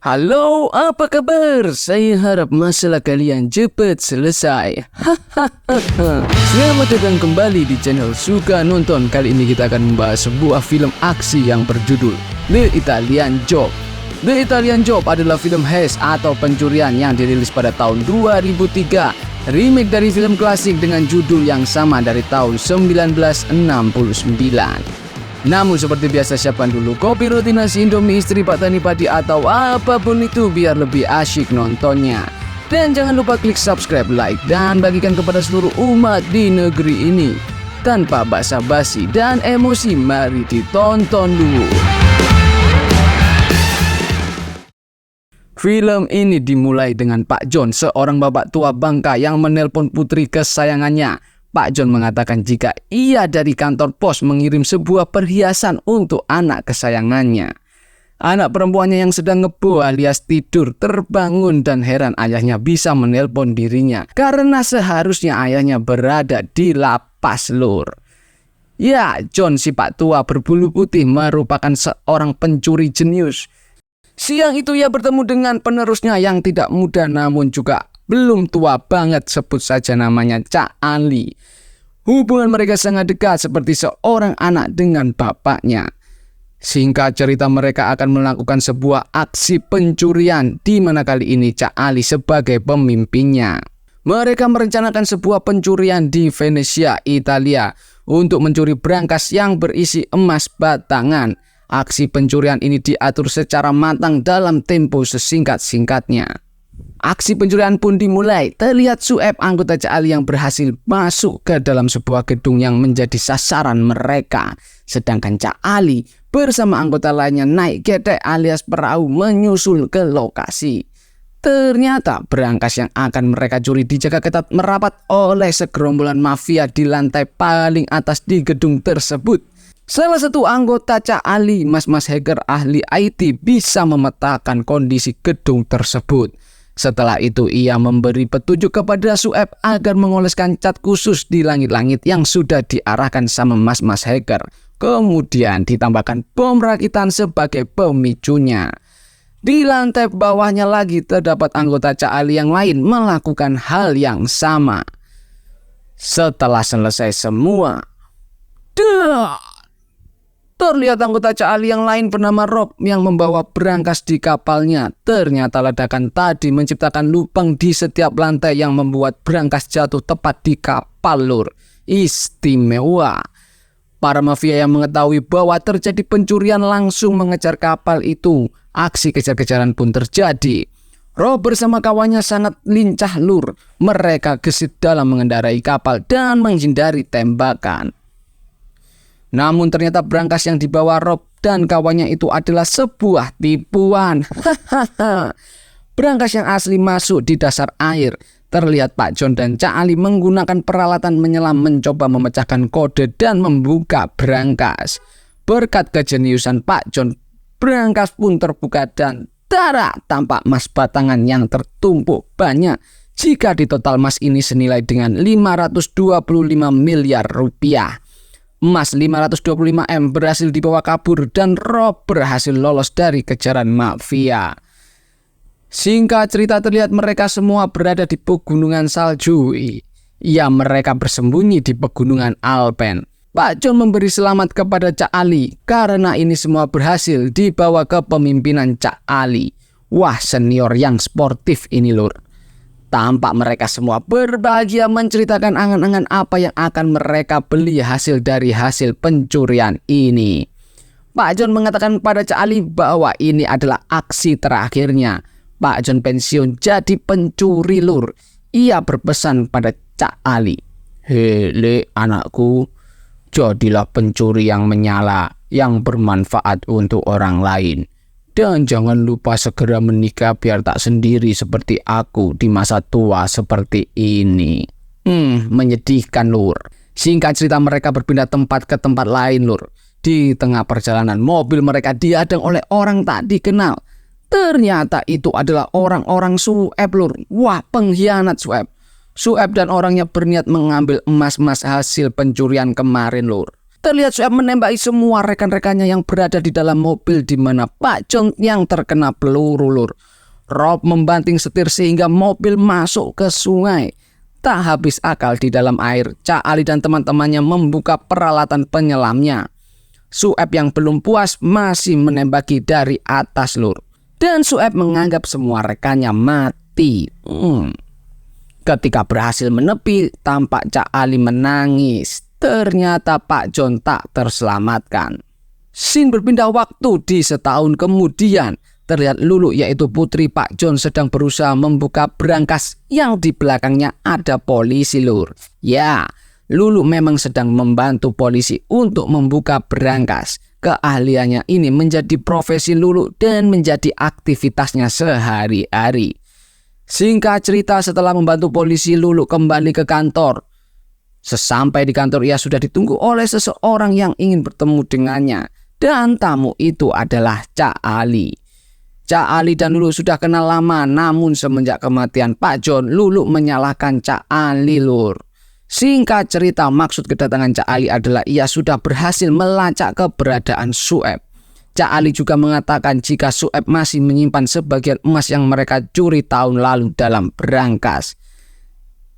Halo, apa kabar? Saya harap masalah kalian cepat selesai. Selamat datang kembali di channel Suka Nonton. Kali ini kita akan membahas sebuah film aksi yang berjudul The Italian Job. The Italian Job adalah film heist atau pencurian yang dirilis pada tahun 2003. Remake dari film klasik dengan judul yang sama dari tahun 1969. Namun seperti biasa, siapkan dulu kopi, roti, nasi, indomie, istri, Pak Tani, padi, atau apapun itu biar lebih asyik nontonnya. Dan jangan lupa klik subscribe, like, dan bagikan kepada seluruh umat di negeri ini. Tanpa basa-basi dan emosi, mari ditonton dulu. Film ini dimulai dengan Pak John, seorang bapak tua bangka yang menelpon putri kesayangannya. Pak John mengatakan jika ia dari kantor pos mengirim sebuah perhiasan untuk anak kesayangannya. Anak perempuannya yang sedang ngebo alias tidur terbangun dan heran ayahnya bisa menelpon dirinya karena seharusnya ayahnya berada di lapas, lur. Ya, John si Pak tua berbulu putih merupakan seorang pencuri jenius. Siang itu ia bertemu dengan penerusnya yang tidak muda namun juga belum tua banget, sebut saja namanya Cak Ali. Hubungan mereka sangat dekat seperti seorang anak dengan bapaknya. Singkat cerita, mereka akan melakukan sebuah aksi pencurian di mana kali ini Cak Ali sebagai pemimpinnya. Mereka merencanakan sebuah pencurian di Venesia, Italia untuk mencuri brankas yang berisi emas batangan. Aksi pencurian ini diatur secara matang dalam tempo sesingkat-singkatnya. Aksi pencurian pun dimulai. Terlihat Sueb, anggota Cak Ali yang berhasil masuk ke dalam sebuah gedung yang menjadi sasaran mereka. Sedangkan Cak Ali bersama anggota lainnya naik getek alias perahu menyusul ke lokasi. Ternyata brankas yang akan mereka curi dijaga ketat merapat oleh segerombolan mafia di lantai paling atas di gedung tersebut. Salah satu anggota Cak Ali, Mas hacker ahli IT, bisa memetakan kondisi gedung tersebut. Setelah itu ia memberi petunjuk kepada Sueb agar mengoleskan cat khusus di langit-langit yang sudah diarahkan sama mas hacker. Kemudian ditambahkan bom rakitan sebagai pemicunya. Di lantai bawahnya lagi terdapat anggota Cak Ali yang lain melakukan hal yang sama. Setelah selesai semua, terlihat anggota Cak Ali yang lain bernama Rob yang membawa brankas di kapalnya. Ternyata ledakan tadi menciptakan lubang di setiap lantai yang membuat brankas jatuh tepat di kapal, lur. Istimewa. Para mafia yang mengetahui bahwa terjadi pencurian langsung mengejar kapal itu. Aksi kejar-kejaran pun terjadi. Rob bersama kawannya sangat lincah, lur. Mereka gesit dalam mengendarai kapal dan menghindari tembakan. Namun ternyata brankas yang dibawa Rob dan kawannya itu adalah sebuah tipuan. Brankas yang asli masuk di dasar air. Terlihat Pak John dan Cak Ali menggunakan peralatan menyelam mencoba memecahkan kode dan membuka brankas. Berkat kejeniusan Pak John, brankas pun terbuka dan tampak emas batangan yang tertumpuk banyak. Jika di total emas ini senilai dengan 525 miliar rupiah. Emas 525 M berhasil dibawa kabur dan Rob berhasil lolos dari kejaran mafia. Singkat cerita, terlihat mereka semua berada di pegunungan salju. Ya, mereka bersembunyi di pegunungan Alpen. Pak John memberi selamat kepada Cak Ali karena ini semua berhasil dibawa ke pemimpinan Cak Ali. Wah, senior yang sportif ini, lur. Tampak mereka semua berbahagia menceritakan angan-angan apa yang akan mereka beli hasil dari hasil pencurian ini. Pak John mengatakan pada Cak Ali bahwa ini adalah aksi terakhirnya. Pak John pensiun jadi pencuri, lur. Ia berpesan pada Cak Ali, "Hele anakku, jadilah pencuri yang menyala, yang bermanfaat untuk orang lain. Dan jangan lupa segera menikah biar tak sendiri seperti aku di masa tua seperti ini." Menyedihkan, lur. Singkat cerita, mereka berpindah tempat ke tempat lain, lur. Di tengah perjalanan, mobil mereka dihadang oleh orang tak dikenal. Ternyata itu adalah orang-orang Sueb, lur. Wah, pengkhianat Sueb. Sueb dan orangnya berniat mengambil emas-emas hasil pencurian kemarin, lur. Terlihat Sueb menembaki semua rekan-rekannya yang berada di dalam mobil di mana Pak John yang terkena peluru, Lur. Rob membanting setir sehingga mobil masuk ke sungai. Tak habis akal di dalam air, Cak Ali dan teman-temannya membuka peralatan penyelamnya. Sueb yang belum puas masih menembaki dari atas, Lur. Dan Sueb menganggap semua rekannya mati. Ketika berhasil menepi, tampak Cak Ali menangis. Ternyata Pak John tak terselamatkan. Scene berpindah waktu di setahun kemudian. Terlihat Lulu yaitu putri Pak John sedang berusaha membuka brankas yang di belakangnya ada polisi, Lur. Ya, Lulu memang sedang membantu polisi untuk membuka brankas. Keahliannya ini menjadi profesi Lulu dan menjadi aktivitasnya sehari-hari. Singkat cerita, setelah membantu polisi, Lulu kembali ke kantor. Sesampai di kantor, ia sudah ditunggu oleh seseorang yang ingin bertemu dengannya. Dan tamu itu adalah Cak Ali. Cak Ali dan Lulu sudah kenal lama, namun semenjak kematian Pak John, Lulu menyalahkan Cak Ali, Lur. Singkat cerita, maksud kedatangan Cak Ali adalah ia sudah berhasil melacak keberadaan Sueb. Cak Ali juga mengatakan jika Sueb masih menyimpan sebagian emas yang mereka curi tahun lalu dalam brankas.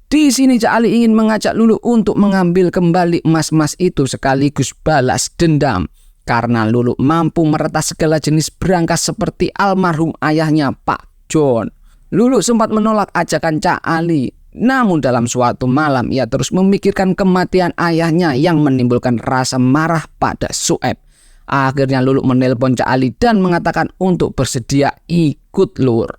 Di sini Cak Ali ingin mengajak Lulu untuk mengambil kembali emas-emas itu sekaligus balas dendam. Karena Lulu mampu meretas segala jenis brankas seperti almarhum ayahnya Pak John. Lulu sempat menolak ajakan Cak Ali. Namun dalam suatu malam ia terus memikirkan kematian ayahnya yang menimbulkan rasa marah pada Sueb. Akhirnya Lulu menelpon Cak Ali dan mengatakan untuk bersedia ikut, Lur.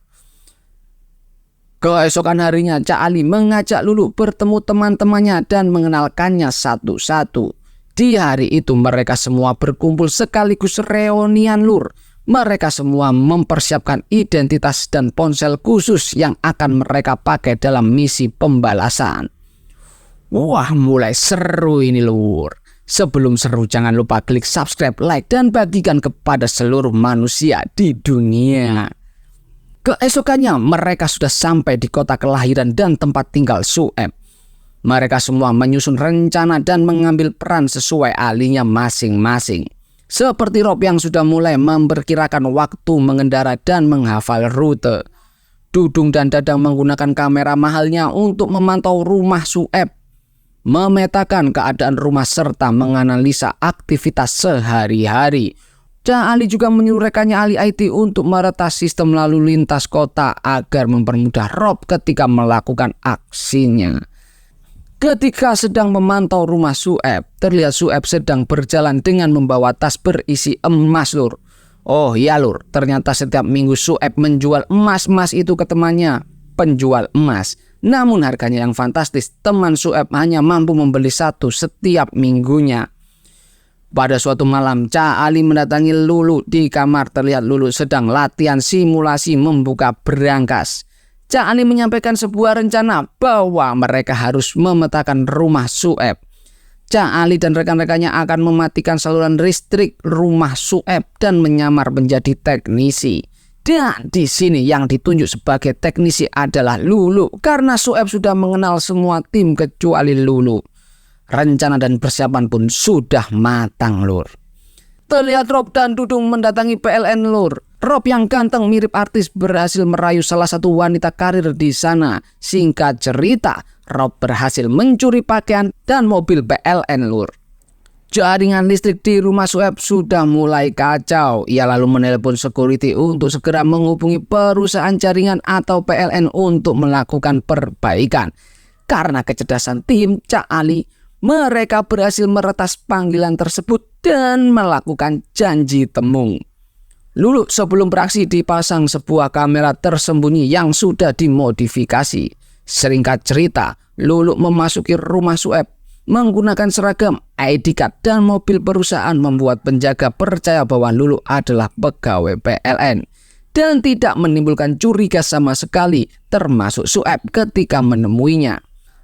Keesokan harinya Cak Ali mengajak Lulu bertemu teman-temannya dan mengenalkannya satu-satu. Di hari itu mereka semua berkumpul sekaligus reunian, Lur. Mereka semua mempersiapkan identitas dan ponsel khusus yang akan mereka pakai dalam misi pembalasan. Wah, mulai seru ini, Lur. Sebelum seru jangan lupa klik subscribe, like, dan bagikan kepada seluruh manusia di dunia. Keesokannya mereka sudah sampai di kota kelahiran dan tempat tinggal Sueb. Mereka semua menyusun rencana dan mengambil peran sesuai ahlinya masing-masing. Seperti Rob yang sudah mulai memperkirakan waktu mengendara dan menghafal rute. Dudung dan Dadang menggunakan kamera mahalnya untuk memantau rumah Sueb, memetakan keadaan rumah serta menganalisa aktivitas sehari-hari. Cak Ali juga menyuruh rekannya ahli IT untuk meretas sistem lalu lintas kota agar mempermudah Rob ketika melakukan aksinya. Ketika sedang memantau rumah Sueb, terlihat Sueb sedang berjalan dengan membawa tas berisi emas, Lur. Oh iya, Lur, ternyata setiap minggu Sueb menjual emas-emas itu ke temannya, penjual emas. Namun harganya yang fantastis, teman Sueb hanya mampu membeli satu setiap minggunya. Pada suatu malam, Cak Ali mendatangi Lulu di kamar. Terlihat Lulu sedang latihan simulasi membuka brankas. Cak Ali menyampaikan sebuah rencana bahwa mereka harus memetakan rumah Sueb. Cak Ali dan rekan-rekannya akan mematikan saluran listrik rumah Sueb dan menyamar menjadi teknisi. Dan di sini yang ditunjuk sebagai teknisi adalah Lulu karena Sueb sudah mengenal semua tim kecuali Lulu. Rencana dan persiapan pun sudah matang, Lur. Terlihat Rob dan Dudung mendatangi PLN, Lur. Rob yang ganteng mirip artis berhasil merayu salah satu wanita karir di sana. Singkat cerita, Rob berhasil mencuri pakaian dan mobil PLN, Lur. Jaringan listrik di rumah Sueb sudah mulai kacau. Ia lalu menelpon security untuk segera menghubungi perusahaan jaringan atau PLN untuk melakukan perbaikan. Karena kecerdasan tim Cak Ali, mereka berhasil meretas panggilan tersebut dan melakukan janji temu. Lulu sebelum beraksi dipasang sebuah kamera tersembunyi yang sudah dimodifikasi. Singkat cerita, Lulu memasuki rumah Sueb menggunakan seragam, ID card, dan mobil perusahaan membuat penjaga percaya bahwa Lulu adalah pegawai PLN dan tidak menimbulkan curiga sama sekali, termasuk Sueb ketika menemuinya.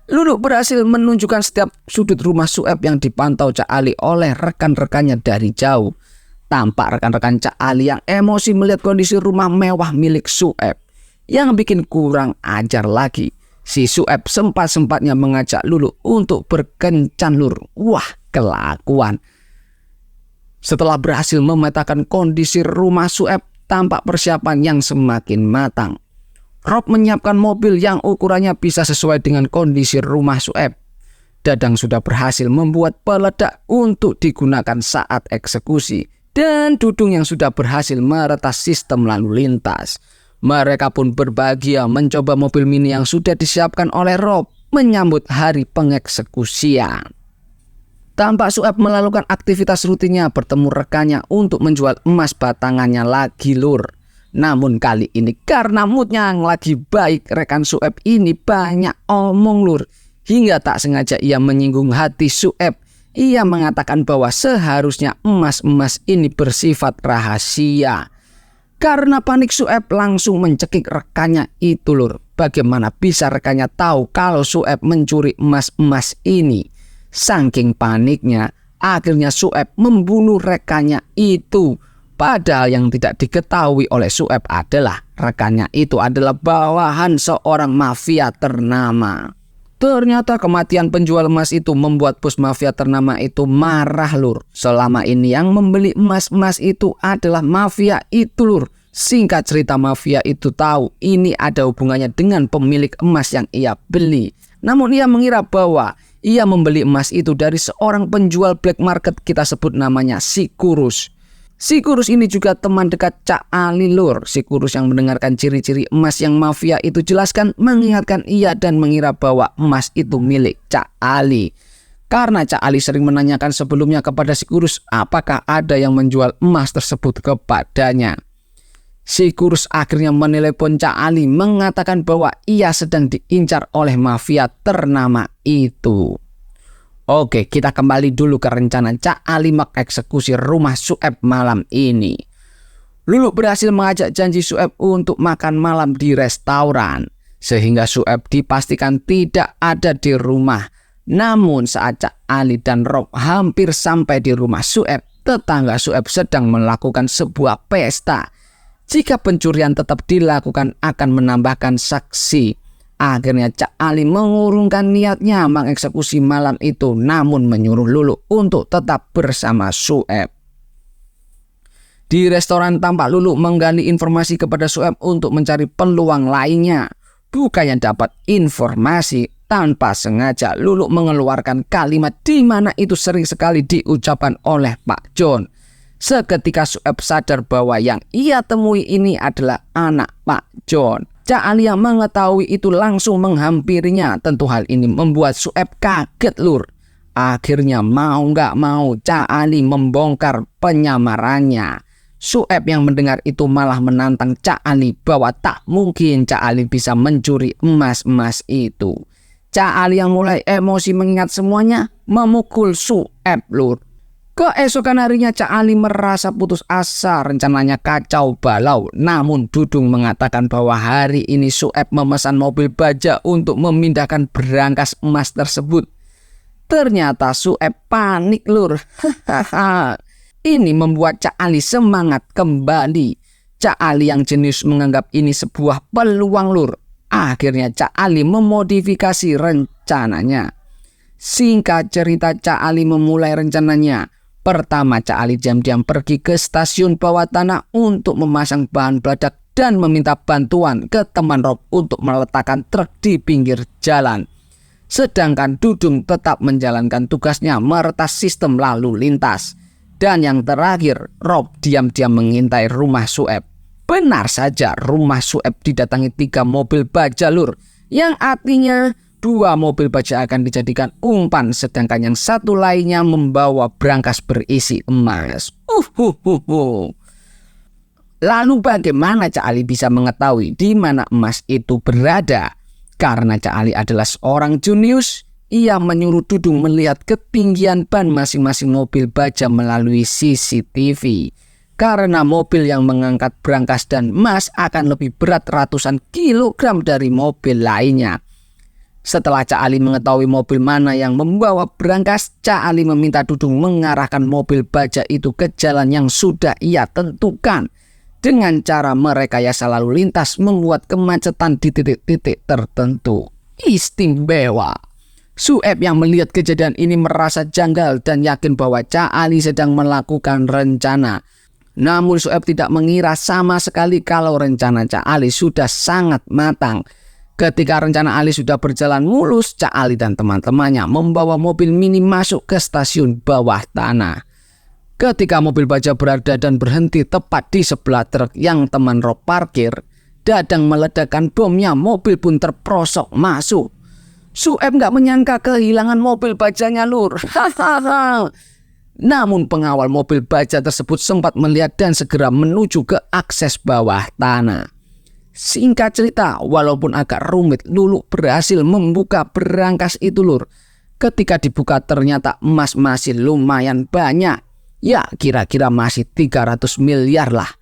Lulu berhasil menunjukkan setiap sudut rumah Sueb yang dipantau Cak Ali oleh rekan-rekannya dari jauh. Tampak rekan-rekan Cak Ali yang emosi melihat kondisi rumah mewah milik Sueb. Yang bikin kurang ajar lagi, si Sueb sempat-sempatnya mengajak Lulu untuk berkencan, Lur. Wah, kelakuan. Setelah berhasil memetakan kondisi rumah Sueb, tampak persiapan yang semakin matang. Rob menyiapkan mobil yang ukurannya bisa sesuai dengan kondisi rumah Sueb. Dadang sudah berhasil membuat peledak untuk digunakan saat eksekusi. Dan Dudung yang sudah berhasil meretas sistem lalu lintas. Mereka pun berbahagia mencoba mobil mini yang sudah disiapkan oleh Rob menyambut hari pengeksekusian. Tampak Sueb melakukan aktivitas rutinnya bertemu rekannya untuk menjual emas batangannya lagi lur. Namun kali ini karena moodnya yang lagi baik, rekan Sueb ini banyak omong lur. Hingga tak sengaja ia menyinggung hati Sueb. Ia mengatakan bahwa seharusnya emas-emas ini bersifat rahasia. Karena panik Sueb langsung mencekik rekannya itu lur. Bagaimana bisa rekannya tahu kalau Sueb mencuri emas-emas ini? Saking paniknya, akhirnya Sueb membunuh rekannya itu. Padahal yang tidak diketahui oleh Sueb adalah rekannya itu adalah bawahan seorang mafia ternama. Ternyata kematian penjual emas itu membuat bos mafia ternama itu marah lur. Selama ini yang membeli emas-emas itu adalah mafia itu lur. Singkat cerita, mafia itu tahu ini ada hubungannya dengan pemilik emas yang ia beli. Namun ia mengira bahwa ia membeli emas itu dari seorang penjual black market, kita sebut namanya si Kurus. Si Kurus ini juga teman dekat Cak Ali lur. Si Kurus yang mendengarkan ciri-ciri emas yang mafia itu jelaskan mengingatkan ia dan mengira bahwa emas itu milik Cak Ali. Karena Cak Ali sering menanyakan sebelumnya kepada si Kurus apakah ada yang menjual emas tersebut kepadanya. Si Kurus akhirnya menelepon Cak Ali mengatakan bahwa ia sedang diincar oleh mafia ternama itu. Oke, kita kembali dulu ke rencana Cak Ali mengeksekusi rumah Sueb malam ini. Lulu berhasil mengajak janji Sueb untuk makan malam di restoran, sehingga Sueb dipastikan tidak ada di rumah. Namun saat Cak Ali dan Rob hampir sampai di rumah Sueb, tetangga Sueb sedang melakukan sebuah pesta. Jika pencurian tetap dilakukan akan menambahkan saksi. Akhirnya Cak Ali mengurungkan niatnya mengeksekusi malam itu, namun menyuruh Lulu untuk tetap bersama Sueb. Di restoran tampak Lulu menggali informasi kepada Sueb untuk mencari peluang lainnya. Bukannya dapat informasi, tanpa sengaja Lulu mengeluarkan kalimat di mana itu sering sekali diucapkan oleh Pak John. Seketika Sueb sadar bahwa yang ia temui ini adalah anak Pak John. Cak Ali yang mengetahui itu langsung menghampirinya. Tentu hal ini membuat Sueb kaget lur. Akhirnya mau gak mau Cak Ali membongkar penyamarannya. Sueb yang mendengar itu malah menantang Cak Ali bahwa tak mungkin Cak Ali bisa mencuri emas-emas itu. Cak Ali yang mulai emosi mengingat semuanya memukul Sueb lur. Keesokan harinya Cak Ali merasa putus asa, rencananya kacau balau. Namun Dudung mengatakan bahwa hari ini Sueb memesan mobil baja untuk memindahkan berangkas emas tersebut. Ternyata Sueb panik lur. Ini membuat Cak Ali semangat kembali. Cak Ali yang jenius menganggap ini sebuah peluang lur. Akhirnya Cak Ali memodifikasi rencananya. Singkat cerita, Cak Ali memulai rencananya. Pertama, Cak Ali diam-diam pergi ke stasiun bawah tanah untuk memasang bahan peledak dan meminta bantuan ke teman Rob untuk meletakkan truk di pinggir jalan. Sedangkan Dudung tetap menjalankan tugasnya meretas sistem lalu lintas. Dan yang terakhir, Rob diam-diam mengintai rumah Sueb. Benar saja, rumah Sueb didatangi 3 mobil baja lur, yang artinya 2 mobil baja akan dijadikan umpan, sedangkan yang satu lainnya membawa berangkas berisi emas. Lalu bagaimana Cak Ali bisa mengetahui di mana emas itu berada? Karena Cak Ali adalah seorang jenius, ia menyuruh Dudung melihat ketinggian ban masing-masing mobil baja melalui CCTV. Karena mobil yang mengangkat berangkas dan emas akan lebih berat ratusan kilogram dari mobil lainnya. Setelah Cak Ali mengetahui mobil mana yang membawa berangkas, Cak Ali meminta Dudung mengarahkan mobil baja itu ke jalan yang sudah ia tentukan. Dengan cara merekayasa lalu lintas membuat kemacetan di titik-titik tertentu. Istimewa. Sueb yang melihat kejadian ini merasa janggal dan yakin bahwa Cak Ali sedang melakukan rencana. Namun Sueb tidak mengira sama sekali kalau rencana Cak Ali sudah sangat matang. Ketika rencana Ali sudah berjalan mulus, Cak Ali dan teman-temannya membawa mobil mini masuk ke stasiun bawah tanah. Ketika mobil baja berada dan berhenti tepat di sebelah truk yang teman Rob parkir, Dadang meledakkan bomnya, mobil pun terprosok masuk. Sueb nggak menyangka kehilangan mobil bajanya, lur. Namun pengawal mobil baja tersebut sempat melihat dan segera menuju ke akses bawah tanah. Singkat cerita, walaupun agak rumit, Lulu berhasil membuka berangkas itu, lur. Ketika dibuka ternyata emas masih lumayan banyak. Ya, kira-kira masih 300 miliar lah.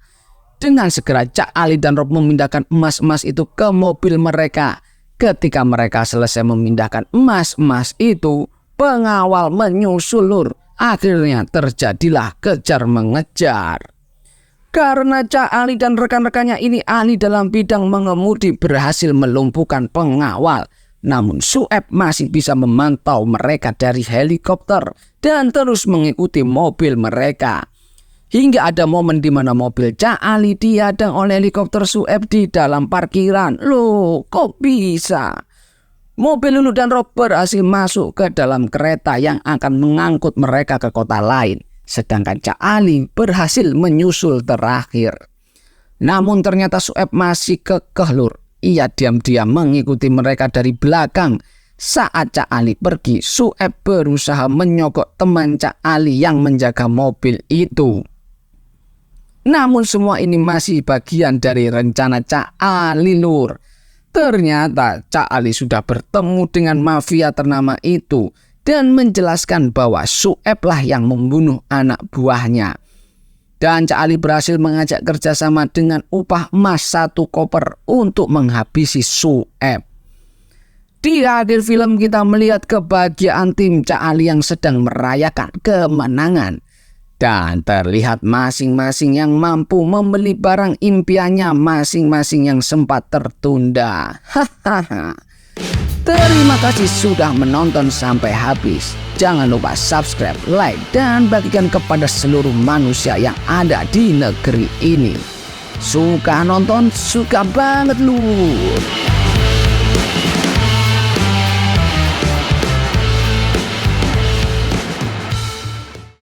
Dengan segera Cak Ali dan Rob memindahkan emas-emas itu ke mobil mereka. Ketika mereka selesai memindahkan emas-emas itu, pengawal menyusul, lur. Akhirnya terjadilah kejar-mengejar. Karena Cak Ali dan rekan-rekannya ini ahli dalam bidang mengemudi, berhasil melumpuhkan pengawal. Namun Sueb masih bisa memantau mereka dari helikopter dan terus mengikuti mobil mereka. Hingga ada momen di mana mobil Cak Ali dihadang oleh helikopter Sueb di dalam parkiran. Loh, kok bisa? Mobil Lulu dan Rob berhasil masuk ke dalam kereta yang akan mengangkut mereka ke kota lain. Sedangkan Cak Ali berhasil menyusul terakhir. Namun ternyata Sueb masih kekeh, lur. Ia diam-diam mengikuti mereka dari belakang. Saat Cak Ali pergi, Sueb berusaha menyogok teman Cak Ali yang menjaga mobil itu. Namun semua ini masih bagian dari rencana Cak Ali, lur. Ternyata Cak Ali sudah bertemu dengan mafia ternama itu dan menjelaskan bahwa Sueb lah yang membunuh anak buahnya. Dan Cak Ali berhasil mengajak kerjasama dengan upah emas 1 koper untuk menghabisi Sueb. Di akhir film kita melihat kebahagiaan tim Cak Ali yang sedang merayakan kemenangan. Dan terlihat masing-masing yang mampu membeli barang impiannya, masing-masing yang sempat tertunda. Hahaha. Terima kasih sudah menonton sampai habis. Jangan lupa subscribe, like, dan bagikan kepada seluruh manusia yang ada di negeri ini. Suka nonton, suka banget, lur.